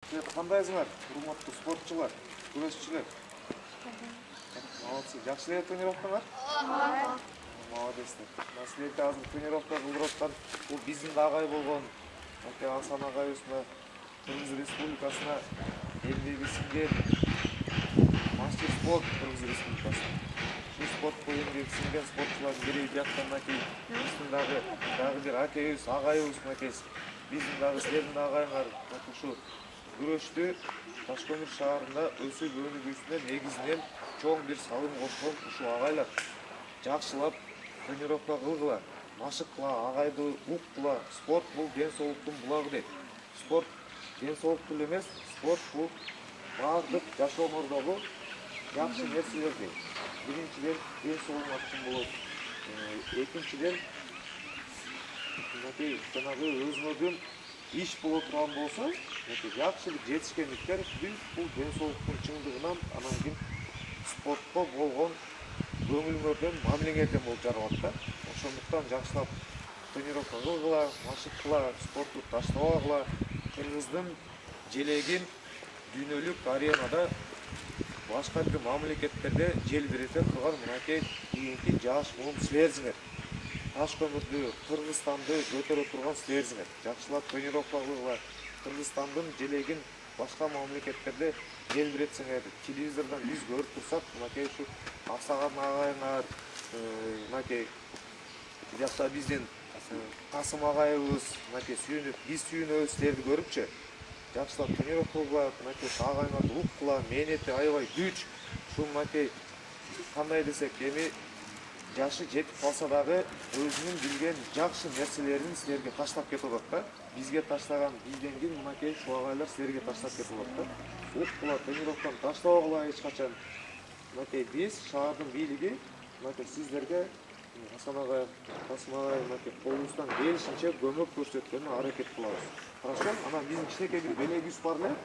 Кандайсыңар, урматтуу спортчулар, күрөшчүлөр? Молодцы. Жакшы эле тренировкаңар? Молодецтер. Мына силерди азыр тренировка кылдырып аткан бул биздин да агай болгон Асан агайыбыз мына Кыргыз Республикасына эмгеги сиңген мастер спорт Кыргыз Республикасына. Ушул спортко эмгеги сиңген спортчулардын бири бияктан мынакей биздин дагы бир акебиз, агайыбыз мынакей биздин дагы силердин агайыңар ушу күрөштү Ташкөмүр шаарында өсүп өнүгүүсүнө негизинен чоң бир салым кошкон ушул агайлар. Жакшылап тренировка кылгыла, машыккыла, агайды уккыла. Спорт бул ден соолуктун булагы дейт. Спорт ден соолук эле эмес, спорт бул баардык жашооңордогу жакшы нерселерди. Биринчиден ден соолугуңар үчүн болот. Экинчиден жанагы өзүңөрдүн иш боло турган болсо, жакшы бир жетишкендиктер бул ден соолуктун чыңдыгынан анан кийин спортко болгон көңүлүңөрдөн, мамилеңерден болуп жаралат да. Ошондуктан жакшылап тренировка кылгыла, машыккыла, спортту таштабагыла. Кыргыздын желегин дүйнөлүк аренада башка бир мамлекеттерде желбирете кылган мынакей кийинки жаш муун силерсиңер. Ташкөмүрдү, Кыргызстанды көтөрө турган силерсиңер. Жакшылап тренировка кылгыла. Кыргызстандын желегин башка мамлекеттерде желбиретсеңер, телевизордон биз көрүп турсак, мынакей ушу Аксаган агайыңар, мынакей биякта биздин Касым агайыбыз, мынакей биз сүйүнөбүз силерди көрүпчү. Жакшылап тренировка кылгыла, мынакей агайыңарды уккыла, мээнети аябай күч. Ушул мынакей кандай десек, эми жашы жетип калса дагы өзүнүн билген жакшы нерселерин силерге таштап кетип атат да. Бизге таштаган бизден кийин мынакей ушул агайлар силерге таштап кетип атат да. Уккыла, тренировканы таштабагыла эч качан. Мынакей биз шаардын бийлиги мынакей сиздерге Асан агай, Касым агай мынакей колубуздан келишинче көмөк көрсөткөнгө аракет кылабыз. Хорошо? Анан биздин кичинекей бир белегибиз бар эле.